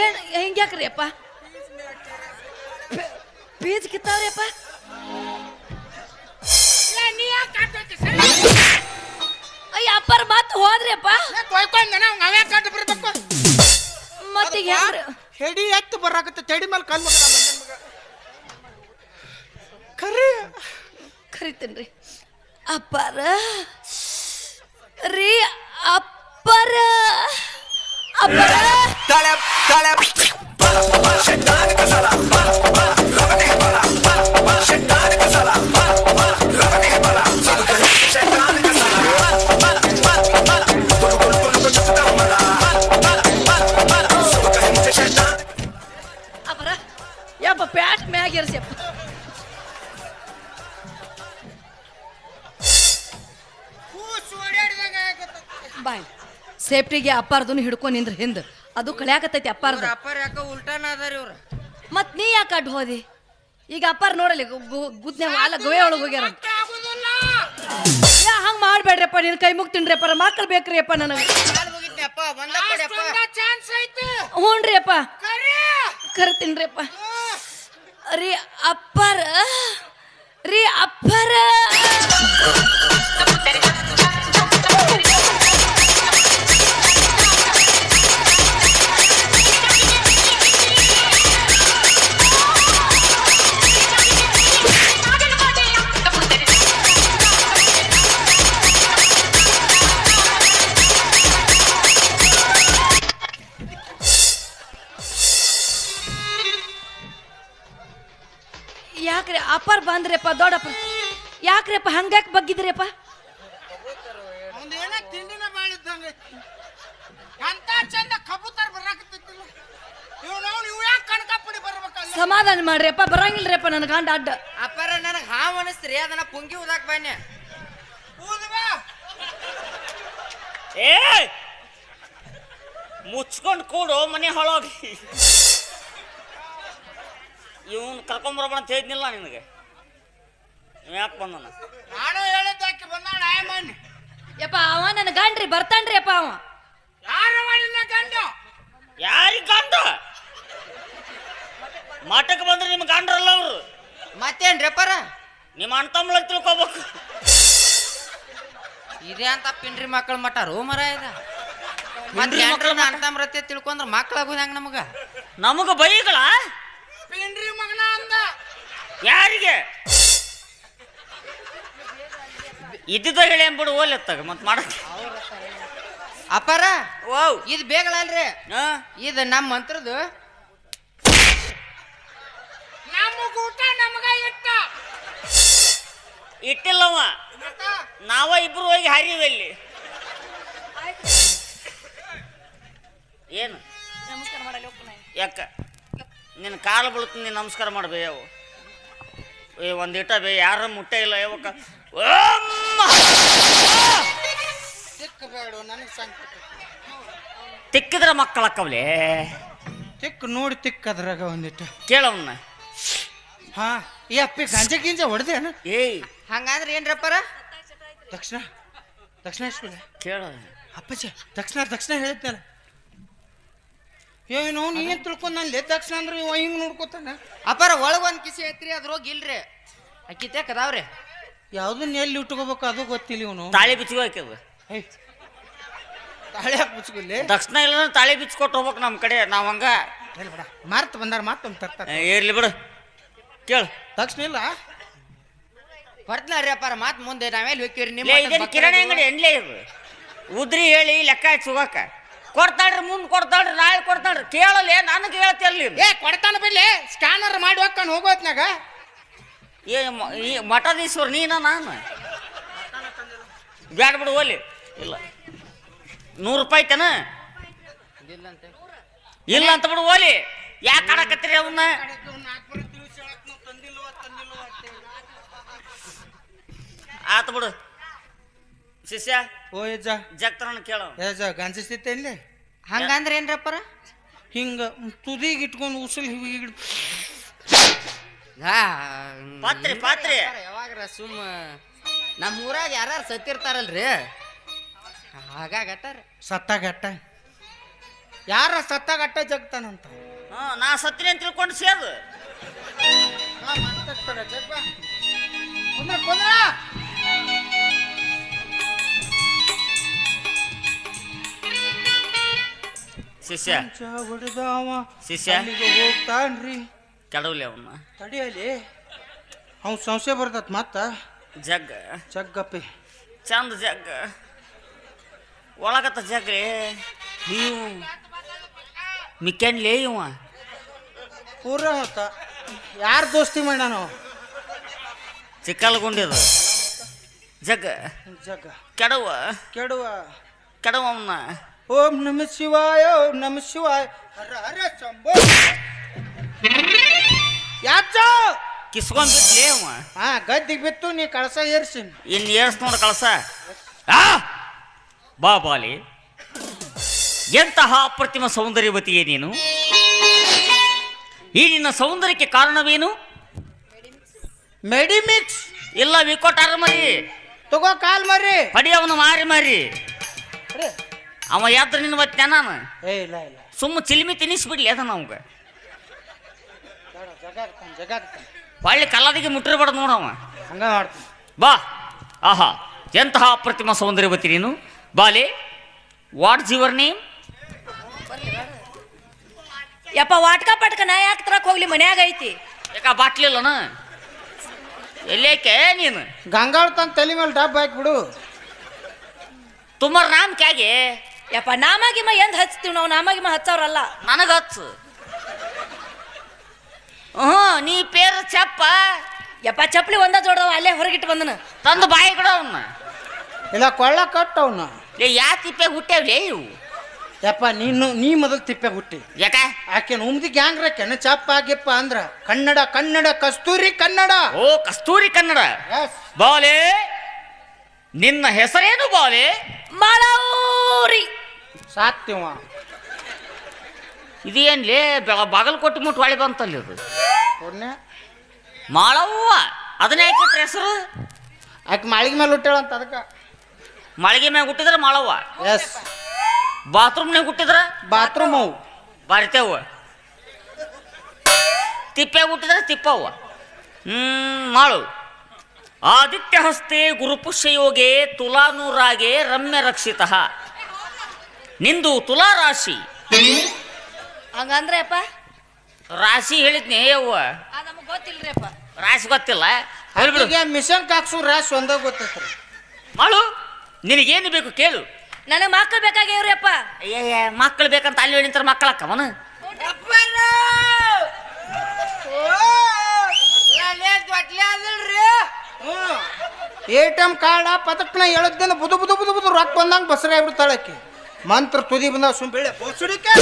ಏನ್ ಹೆಂಗ್ಯಾಕ್ರಿ ಅಪ್ಪ? ಬೀಜ ಕಿತ್ತಾವ್ರಿ ಅಪ್ಪ. ಅಯ್ಯ ಅಪ್ಪರ ಮತ್ ಹೋದ್ರಿ ಅಪ್ಪ. ಮತ್ತೆ ಹೆಡಿ ಎತ್ತು ಬರಾಕತ್ತ ತೆಡಿ ಮೇಲೆ ಕಲ್ ಮಗ ಕರಿ ಕರಿತೇನ್ರಿ. ಅಪ್ಪರ ರೀ ಅಪ್ಪರ ಅಪ್ಪರ ಅಪ್ಪರ ಯಪ್ಪ ಪ್ಯಾಟ್ ಮ್ಯಾಗಿರ್ಸಪ್ಪ. ಬಾಯ್ ಸೇಫ್ಟಿಗೆ ಅಪ್ಪಾರ್ದನು ಹಿಡ್ಕೊಂಡು ನಿಂದ್ರ ಹಿಂದ ಅದು ಕಳ್ಯಾಕತ್ತೈತಿ ಅಪ್ಪಾರ್ದ. ಅಪ್ಪಾರ ಯಾಕ ಉಲ್ಟಾನ ಅದಾರ ಇವ್ರ. ಮತ್ ನೀ ಯಾಕೆ ಅಡ್ಡ ಹೋದಿ? ಈಗ ಅಪ್ಪಾರ ನೋಡಲಿ ಗುದ್ನ್ಯಾಗ ಹಾಲ ಗೋವೆ ಒಳಗೆ ಹೋಗ್ಯಾರ. ಹಂಗ ಮಾಡ್ಬೇಡ್ರಪ್ಪ, ನಿನ್ ಕೈ ಮುಗ್ತೀನ್ರಿ ಅಪ್ಪಾರ. ಮಕ್ಕಳು ಬೇಕ್ರಿ ಅಪ್ಪ ನನಗೆ. ಹ್ಞೂನ್ರಿ ಅಪ್ಪ ಕರಿತೀನ್ರಿ ಅಪ್ಪ. ರೀ ಅಪ್ಪಾರ ರೀ ಅಪ್ಪಾರ ಯಾಕ್ರಿ ಅಪ್ಪಾರ ಬಂದ್ರಪ್ಪ ದೊಡ್ಡಪ್ಪ? ಯಾಕ್ರಿಪ್ಪ ಹಂಗ್ಯಾಕೆ ಬಗ್ಗಿದ್ರಪ್ಪ? ತಿಂಡಿನ ಮಾಡಿದ್ದಂಗೆ ಅಂತ ಚಂದ ಕಬೂತರ್ ಬರಾಕತ್ತಿಲ್ಲ. ಇವ್ ಯಾಕೆ ಕಣಕಪ್ಪಡಿ ಬರ್ಬೇಕಲ್ಲ? ಸಮಾಧಾನ ಮಾಡ್ರಿಪ್ಪ, ಬರಂಗಿಲ್ರಿಪ್ಪ ನನ್ನ ಗಂಡ ಅಡ್ಡ. ಅಪ್ಪಾರ ನನಗೆ ಹಾವು ಅನಿಸ್ತ್ರಿ, ಅದನ್ನ ಪುಂಗಿ ಉದಾಕ್ ಬನ್ನಿ. ಏ ಮುಚ್ಕೊಂಡು ಕೂಡು ಮನೆ ಹಾಳಾಗಿ. ಇವನ್ ಕರ್ಕೊಂಬರಬೇಡ ಅಂತ ಹೇಳಿದ್ನಿಲ್ಲ ನಿನಗೆ. ಯಾಕೆ ಬಂದನ? ನಾನು ಹೇಳಿದ್ದಾಕಿ ಬಂದಾಳ ಆಯಮ್ಮನ್. ಯಪ್ಪ ಅವ ನನ್ನ ಗಂಡ್ರಿ ಬರ್ತಾನ್ರಿ ಅಪ್ಪ. ಅವ ಯಾರವ ನಿನ್ನ ಗಂಡ? ಯಾರಿಗೆ ಗಂಡ? ಮಠಕ್ಕೆ ಬಂದ್ರೆ ನಿಮ್ಮ ಗಂಡ್ರಲ್ಲ ಅವರು. ಮತ್ತೇನ್ರಿ ಅಪ್ಪಾರ? ನಿಮ್ಮ ಅಣ್ಣ ತಮ್ಮಳ ತಿಳ್ಕೊಬೇಕು. ಇದೇ ಅಂತ ಪಿಂಡ್ರಿ ಮಕ್ಕಳ ಮಠ ರೋ ಮರ ಇದ. ಮತ್ತೆ ತಿಳ್ಕೊಂಡ್ರ ಮಕ್ಕಳಾಗೋದು ಹೆಂಗ ನಮಗ? ನಮಗ ಬೈಗಳ ಪಿಂಡ್ರಿ ಮಗನ ಅಂದ ಯಾರಿಗೆ ಇದ್ದಿದ್ದ ಹೇಳಿ ಅಂದ್ಬಿಡು ಓಲೆತ್ತಾಗ ಮತ್ತೆ ಮಾಡಕ್ಕೆ ಅಪ್ಪಾರ ವಾವ್ ಇದು ಬೇಗಲ್ರಿ ಇದು ನಮ್ಮ ಮಂತ್ರದ್ದು ಇಟ್ಟಿಲ್ಲವ ನಾವ ಇಬ್ರು ಹೋಗಿ ಹರಿವೆಲ್ಲಿ ಏನು ನಮಸ್ಕಾರ ಮಾಡಲ್ಲ ಹೋಗ್ತಾನೆ. ಯಾಕ ನಿನ್ನ ಕಾಲು ಬೀಳ್ತೀನಿ ನೀನು ನಮಸ್ಕಾರ ಮಾಡ್ಬೇ ಅವು ಒಂದು ಇಟ ಬೇ ಯಾರ ಮುಟ್ಟೆ ಇಲ್ಲ ಯಾವಕ್ಕ ತಿಕ್ಕಬೇಡು ನನಗೆ ಸಂಕಟ. ತಿಕ್ಕಿದ್ರ ಮಕ್ಕಳಕ್ಕವ್ಲೆ ತಿಕ್ಕ ನೋಡಿ ತಿಕ್ಕದ್ರಾಗ ಒಂದಿಟ್ಟು ಕೇಳವನ್ನ ಹಾ ಈ ಅಪ್ಪಿ ಗಾಂಜ ಗಿಂಜ ಹೊಡೆದೇನು ಏಯ್ ಹಂಗಂದ್ರೆ ಏನ್ರಪ್ಪಾರ ದಕ್ಷಿಣ ದಕ್ಷಿಣೇಶ್ವರ ಕೇಳ ಅಪ್ಪಚ್ಚ ದಕ್ಷಿಣ ಹೇಳಿದ್ನಲ್ಲ ಏನು ನೀ ಏನ್ ತಿಳ್ಕೊಂಡ್ ನಾನು ದಕ್ಷಿಣ ಅಂದ್ರೆ ಇವ ಹಿಂಗ್ ನೋಡ್ಕೊತಾನ ಅಪ್ಪಾರ ಒಳಗೊಂದ್ ಕಿಸಿ ಐತ್ರಿ ಅದ್ರೋಗಿ ಇಲ್ರಿ ಅಕ್ಕಿ ತೆಕ್ಕದಾವ್ರಿ ಯಾವ್ದನ್ನ ಎಲ್ಲಿ ಇಟ್ಕೋಬೇಕು ಅದು ಗೊತ್ತಿಲ್ಲ ಇವನು ತಾಳಿ ಬಿಚ್ಚಿಗೆ ಹಾಕಿದ ತಾಳೆ ಹಾಕಿ ಮುಚ್ಕೊಲ್ಲಿ ದಕ್ಷಿಣ ಇಲ್ಲ ತಾಳಿ ಬಿಚ್ಕೊಟ್ಟು ಹೋಗ್ಬೇಕು ನಮ್ಮ ಕಡೆ ನಾವು ಹಂಗ ಬೇಡ ಮಾರ್ತ್ ಬಂದಾರ ಮಾತೊಂದು ತರ್ತಾರೆ ಇರ್ಲಿ ಬಿಡು ಕೇಳು ದಕ್ಷಿಣ ಇಲ್ಲ ಬರ್ತ್ನಾರಿ ಅಪ್ಪಾರ ಮಾತ್ ಮುಂದೆ ನಾವೆಲ್ಲಿ ಹೋಗ್ತೀವ್ರಿ ಲೇ, ಇದೇನ್ ಕಿರಾಣಿ ಅಂಗಡಿ ಎಂಡ್ಲೇ ಇದು ಉದ್ರಿ ಹೇಳಿ ಲೆಕ್ಕ ಹಚ್ಚಿ ಹೋಗಾಕ ಕೊಡ್ತಾಳ್ರಿ ಮುಂದೆ ಕೊಡ್ತಾಳ್ರಿ ನಾಳೆ ಕೊಡ್ತಾಳ್ರಿ ಕೇಳಲ್ಲ ನನಗೆ ಹೇಳ್ತಿರ್ಲಿ ಏ ಕೊಡ್ತಾನ ಬಿಡ್ಲಿ ಸ್ಕ್ಯಾನರ್ ಮಾಡಿ ಹೋಗ್ಕೊಂಡು ಹೋಗೋತ್ನಾಗ ಏ ಈ ಮಠದೀಶ್ವರ್ ನೀನ ನಾನು ಬ್ಯಾಡ ಬಿಡು ಓಲಿ ಇಲ್ಲ 100 ರೂಪಾಯಿ ತನ ಇಲ್ಲ ಅಂತ ಬಿಡು ಓಲಿ ಯಾಕೆ ಆಡಕತ್ತೀರಿ ಅವನ್ನ ಆತ ಬಿಡು ಶಿಷ್ಯ ಓ ಯಜ್ಜ ಜಗ್ತರನ್ನ ಕೇಳ ಯಜ್ಜ ಗಾಂಜಿ ಸ್ಥಿತಿ ಇಲ್ಲಿ ಹಂಗಂದ್ರೆ ಏನ್ರಪ್ಪಾರ ಹಿಂಗ ತುದಿಗೆ ಇಟ್ಕೊಂಡು ಉಸುಲ್ ಹಿಡಿದು ಪಾತ್ರೆ ಯಾವಾಗ್ರ ಸುಮ್ಮ ನಮ್ಮ ಊರಾಗ ಯಾರು ಸತ್ತಿರ್ತಾರಲ್ರಿ ಹಾಗಾಗತ್ತಾರ ಸತ್ತಾಗಟ್ಟ ಯಾರ ಸತ್ತಾಗಟ್ಟ ಜಗ್ತಾನಂತ ನಾ ಸತ್ತಿನಿ ಅಂತ ತಿಳ್ಕೊಂಡು ಸೇದು ಶಿಷ್ಯ ಹೊಡೆದವ ಶಿಷ್ಯ ಹೋಗ್ತಾನ್ರಿ ಕೆಡವ್ಲಿ ಅವನ್ನ ತಡಿಯಲಿ ಅವ್ನು ಸಂಶಯ ಬರ್ತತ್ ಮತ್ತ ಜಗ್ಗ ಜಗ್ಗಪ್ಪಿ ಚಂದ ಜಗ್ಗ ಒಳಗತ್ತ ಜಗ್ರಿ ನೀವು ಮಿಕ್ಕನ್ಲೇ ಇವ ಪೂರ ಹೊತ್ತ ಯಾರು ದೋಸ್ತಿ ಮಾಡ್ಯಾನ ನಾವು ಚಿಕ್ಕಲ್ಗುಂಡಿದ ಜಗ್ಗ ಜಗ್ಗ ಕೆಡವ ಕೆಡುವ ಕೆಡವ ಅವನ್ನ ಓಂ ನಮ ಶಿವಾಯ ಓಂ ನಮ ಶಿವಾಯ ಹರ ಹರ ಶಂಭೋ ಯಾಚ ಕಿಸ್ಕೊಂಡ್ಬಿಟ್ಲೇ ಅವ ಹಾ ಗದ್ದಿಗೆ ಬಿತ್ತು ನೀ ಕಳಸ ಏರ್ಸಿನ್ ಇನ್ನು ಏರ್ಸ್ ನೋಡ ಕಳಸ ಆ ಬಾ ಬಾಲಿ ಎಂತಹ ಅಪ್ರತಿಮ ಸೌಂದರ್ಯವತಿಯೇ ನೀನು ಈ ನಿನ್ನ ಸೌಂದರ್ಯಕ್ಕೆ ಕಾರಣವೇನು ಮೆಡಿಮಿಕ್ಸ್ ಇಲ್ಲ ವಿಕೋಟಾರ ಮರಿ ತಗೋ ಕಾಲ್ ಮರಿ ಹೊಡಿ ಅವನು ಮಾರಿ ಅವ ಯಾತ್ರ ನಿನ್ನ ಬತ್ತೆ ನಾನು ಏ ಇಲ್ಲ ಇಲ್ಲ ಸುಮ್ಮ ಚಿಲ್ಮಿ ತಿನ್ನಿಸ್ಬಿಡ್ಲಿ ಅದ ನಮ್ಗ ಜಗಾಗ್ತಾನೆ ಹೊಳ್ಳಿ ಕಲ್ಲದಿಗೆ ಮುಟ್ಟಿರ್ಬಾರ್ದು ನೋಡವ ಹಂಗ ಮಾಡ್ತಾನೆ ಬಾ ಆಹಾ ಎಂತಹ ಅಪ್ರತಿಮ ಸೌಂದರ್ಯವತಿ ನೀನು ಬಾಲೆ ವಾಟ್ಸ್ ಯುವರ್ ನೇಮ್ ಯಪ್ಪ ವಾಟ್ಕ ಪಟ್ಕ ನಾ ಯಾಕೆ ತರಕ್ ಹೋಗ್ಲಿ ಮನ್ಯಾಗ ಐತಿ ಯಾಕ ಬಾಟ್ಲಿಲ್ಲನ ಎಲ್ಲೇಕೆ ನೀನು ಗಂಗಾಳ ತನ್ನ ತಲೆ ಮೇಲೆ ಡಬ್ಬ ಹಾಕ್ಬಿಡು ತುಮರ್ ನಾಮ್ ಕ್ಯಾಗೆ ಯಪ್ಪ ನಾಮಾಗಿಮ ಎಂದ್ ಹಚ್ತೀವಿ ನಾವು ನಾಮಾಗಿಮ ಹಚ್ಚವ್ರಲ್ಲ ನನಗ ಹಚ್ಚು ನೀ ಪೇರು ಚಪ್ಪ ಯಪ್ಪ ಚಪ್ಪಲಿ ಒಂದ ಜೋಡವ ಅಲ್ಲೇ ಹೊರಗಿಟ್ಟು ಬಂದನ ತಂದು ಬಾಯಿ ಕೊಡ ಅವನ್ನ ಇಲ್ಲ ಕೊಳ್ಳ ಕಟ್ಟ ಅವನ್ನ ಯಾ ತಿಪ್ಪೆ ಹುಟ್ಟ್ಯಾವ್ಲೇ ಇವು ಯಪ್ಪ ನೀ ಮೊದಲು ತಿಪ್ಪೆ ಹುಟ್ಟಿ ಯಾಕ ಆಕೆನ ಉಮ್ದಿ ಗ್ಯಾಂಗ್ ರಾಕೆನ ಚಪ್ಪ ಆಗಿಪ್ಪ ಅಂದ್ರ ಕನ್ನಡ ಕನ್ನಡ ಕಸ್ತೂರಿ ಕನ್ನಡ ಓ ಕಸ್ತೂರಿ ಕನ್ನಡ ಎಸ್ ಬಾಲೆ ನಿನ್ನ ಹೆಸರೇನು ಬಾಲೆ ಮಳೂರಿ ಸಾತ್ಯವ ಇದೇನ್ಲೇ ಬಾಗಲಕೋಟೆ ಮುಟ್ಟು ಹೊಳಿ ಬಂತಲ್ಲಿ ಅದು ಪುಣ್ಯ ಮಾಳವ್ವ ಅದನ್ನ ಯಾಕೆ ಹೆಸರು ಆಕೆ ಮಾಳಿಗೆ ಮೇಲೆ ಹುಟ್ಟಾಳ ಅಂತ ಅದಕ್ಕೆ ಮಾಳಿಗೆ ಮ್ಯಾಗ ಹುಟ್ಟಿದ್ರೆ ಮಾಳವ್ವ ಎಸ್ ಬಾತ್ರೂಮ್ನಾಗ ಹುಟ್ಟಿದ್ರ ಬಾತ್ರೂಮ್ ಅವು ಬಾರಿತೇವ ತಿಪ್ಪ್ಯಾಗ ಹುಟ್ಟಿದ್ರೆ ತಿಪ್ಪವ್ವ ಮಾಳು ಆದಿತ್ಯ ಹಸ್ತೆ ಗುರುಪುಷ್ಯ ಯೋಗೆ ತುಲಾನೂರಾಗೆ ರಮ್ಯ ರಕ್ಷಿತ ನಿಂದು ತುಲಾ ರಾಶಿ ಹಂಗಂದ್ರೆ ಅಪ್ಪ ರಾಶಿ ಹೇಳಿದ್ನಿ ಯವ್ವ ನಮಗ್ ಗೊತ್ತಿಲ್ರಿ ಅಪ್ಪ ರಾಶಿ ಗೊತ್ತಿಲ್ಲ ಹೇಳ್ಬಿಡು ಈಗ ಮಿಷನ್ ಕಾಕ್ಸು ರಾಶ್ ಒಂದಾಗ ಗೊತ್ತೈತ್ರಿ. ಮಾಡು ನಿನಗೇನು ಬೇಕು ಕೇಳು. ನನಗೆ ಮಕ್ಕಳು ಬೇಕಾಗ್ಯಾವ್ರಿ ಅಪ್ಪ. ಏ ಮಕ್ಕಳು ಬೇಕಂತ ಅಲ್ಲಿ ನಿಂತರ ಮಕ್ಕಳಕ್ಕವನ ATM ಕಾರ್ಡ ಪದಕ್ನ ಎಳದ್ದಿಂದ ಬುದು ಬುದು ಬುದು ಬುದು ರೊಕ್ಕ ಬಂದಂಗೆ ಬಸರೆ ಬಿಡ್ತಾಳಕ್ಕೆ. ಮಂತ್ರ ತುದಿ ಬಂದ ಸುಂಬೇಳೆ ಬೋಸುಡಿಕೆ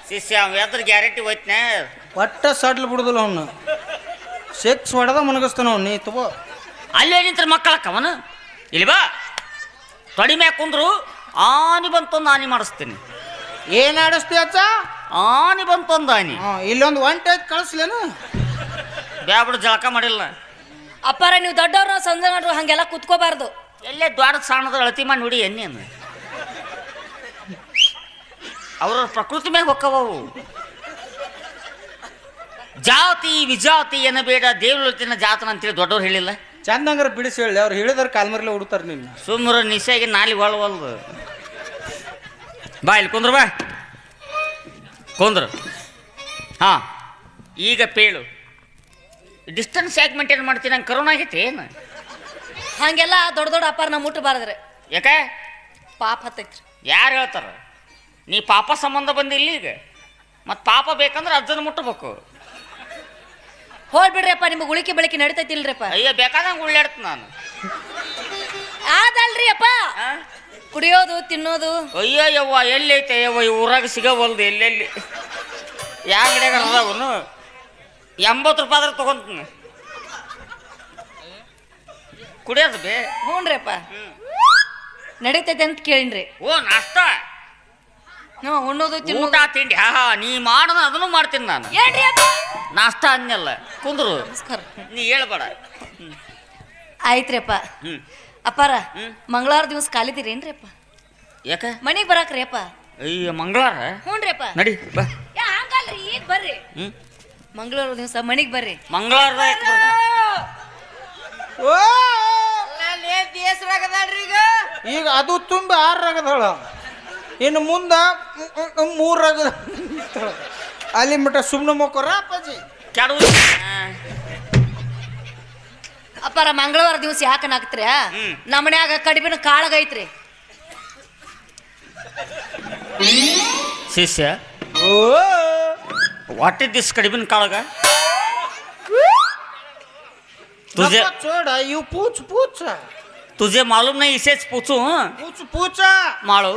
ಶಿಷ್ಯ ಅವ ಎದ್ರ ಗ್ಯಾರಂಟಿ ಹೋಯ್ತನ ಒಟ್ಟ ಸಡ್ಲ್ ಬಿಡುದಿಲ್ಲ ಅವನು. ಸೆಕ್ಸ್ ಹೊಡೆದ ಮುನಗಿಸ್ತಾನ ಅವ್ನು. ನೀ ತಗೋ ಅಲ್ಲೇ ನಿಂತರ ಮಕ್ಕಳಕ್ಕವನ ಇಲ್ಲಿ ಬಾ ತೊಡಿ ಮ್ಯಾಗ ಕುಂದ್ರು ಆನಿ ಬಂತೊಂದು ಆನಿ ಮಾಡಿಸ್ತೀನಿ. ಏನ್ ಆಡಿಸ್ತಿ ಅಚ್ಚ? ಆನಿ ಬಂತೊಂದು ಆನಿ. ಇಲ್ಲೊಂದು ಒಂಟೆ ಐತಿ ಕಳಿಸ್ಲೇನು? ಬ್ಯಾಬಿಡು ಜಳಕ ಮಾಡಿಲ್ಲ. ಅಪ್ಪಾರ ನೀವು ದೊಡ್ಡವ್ರು ಸಂಜೆ ಮಾಡ್ರು ಹಂಗೆಲ್ಲ ಕುತ್ಕೋಬಾರ್ದು. ಎಲ್ಲೇ ದೊಡ್ಡ ಸಣ್ಣದ ಅಳತಿ ಮಾಡಿ ನೋಡಿ ಎಣ್ಣೆನು ಅವ್ರ ಪ್ರಕೃತಿ ಮ್ಯಾಗ ಹೊಕ್ಕವು. ಜಾತಿ ವಿಜಾತಿ ಏನಬೇಡ ದೇವಲತಿನ ಜಾತನ ಅಂತೇಳಿ ದೊಡ್ಡವ್ರು ಹೇಳಿಲ್ಲ. ಚಂದಂಗ್ರ ಬಿಡಿಸಿ ಹೇಳಿ. ಅವ್ರು ಹೇಳಿದಾರ ಕಾಲ್ಮರ್ಲೆ ಹುಡ್ತಾರ ನಿನ್ನ. ಸುಮ್ಮರ ನಿಶೆಗೆ ನಾಲಿ ಒಳವಲ್ದು. ಬಾ ಇಲ್ಲಿ ಕುಂದ್ರ ಬಾ ಕುಂದ್ರ. ಹಾ ಈಗ ಪೇಳು ಡಿಸ್ಟೆನ್ಸ್ ಯಾಕೆ ಮೇಂಟೈನ್ ಮಾಡ್ತೀನಿ? ನಂಗೆ ಕರೋನಾ ಆಗೈತೆ ಏನು? ಹಂಗೆಲ್ಲ ದೊಡ್ಡ ದೊಡ್ಡ ಅಪ್ಪಾರ ನಾವು ಮುಟ್ಟಬಾರದ್ರಿ. ಯಾಕೆ? ಪಾಪ ಹತ್ತೈತ್ರಿ. ಯಾರು ಹೇಳ್ತಾರ? ನೀ ಪಾಪ ಸಂಬಂಧ ಬಂದಿಲ್ಲ ಈಗ. ಮತ್ತು ಪಾಪ ಬೇಕಂದ್ರೆ ಅಜ್ಜನ ಮುಟ್ಟಬೇಕು. ಹೋಲ್ ಬಿಡ್ರಿ ಅಪ್ಪ, ನಿಮ್ಗೆ ಉಳಿಕೆ ಬೆಳಕೆ ನಡಿತೈತಿಲ್ರಿಪ್ಪ. ಅಯ್ಯ ಬೇಕಾದಂಗೆ ಉಳ್ಳಾಡ್ತು ನಾನು. ಅದಲ್ರಿ ಅಪ್ಪ, ಕುಡಿಯೋದು ತಿನ್ನೋದು. ಅಯ್ಯೋ ಯವ್ವ ಎಲ್ಲಿ ಐತೆ ಯವ್ವ ಈ ಊರಾಗ ಸಿಗವಲ್ದು ಎಲ್ಲೆಲ್ಲಿ ಯಾವ ಅಂಗಡಿಯಾಗ ಅದಾವನು 80 ರೂಪಾಯಿ ಆದ್ರೆ ತೊಗೊಂತೀನಿ ಕುಡಿಯೋದು ಬೇ. ಹ್ಞೂನ್ರಿ ಅಪ್ಪ, ನಡೀತೈತೆ ಅಂತ ಕೇಳಿನ್ರಿ. ಓ ನಾಷ್ಟ ಹ್ಞೂ, ಉಣ್ಣೋದು ಊಟ ತಿನ್ನೋದು. ತಿಂಡಿ ಹಾ ನೀ ಮಾಡೋದು ಅದನ್ನು ಮಾಡ್ತೀನಿ ನಾನು. ಏನ್ರಿ ಅಪ್ಪ? ನಾಷ್ಟ ಅನ್ನಲ್ಲ ಕುಂದ್ರು ನಮಸ್ಕಾರ. ನೀ ಹೇಳ್ಬೇಡ. ಆಯ್ತ್ರಿ ಅಪ್ಪ. ಅಪ್ಪಾರ ಮಂಗಳವಾರ ದಿವಸ ಕಾಲಿದ್ದೀರೇನ್ರಿ ಅಪ್ಪ? ಯಾಕ? ಮನೆಗೆ ಬರಾಕ್ರಿ ಅಪ್ಪ. ಅಯ್ಯ ಮಂಗಳವಾರ ಹ್ಞೂನ್ರಿ ಅಪ್ಪ. ನಡಿ ಬಾ. ಹಂಗಲ್ರಿ, ಈಗ ಬರ್ರಿ. ಮಂಗಳವಾರ ದಿವಸ ಮನೆಗೆ ಬರ್ರಿ. ಮಂಗಳವಾರ ಈಗ ಅದು ತುಂಬ 6 ರಗದಳ, ಇನ್ನು ಮುಂದ 3 ರಗದ. ಅಲ್ಲಿ ಮಟ್ಟ ಸುಮ್ಮನೆ ಮಕ್ಕೋರ ಅಪ್ಪಾಜಿ. ಕೆಡು ಅಪ್ಪಾರ ಮಂಗಳವಾರ ದಿವಸ ಯಾಕನಾಗ್ತ್ರಿ? ನಮ್ಮ ಮನ್ಯಾಗ ಕಡಿಬಿನ ಕಾಳಗೈತ್ರಿ. ಶಿಷ್ಯ ವಾಟ್ ಇಸ್ ದಿಸ್ ಕಡಿಬಿನ ಕಾಳಗ? तुझे छोड़ यू पूछ पूछ तुझे मालूम नहीं इसेच पूछू पूछ पूछ माळू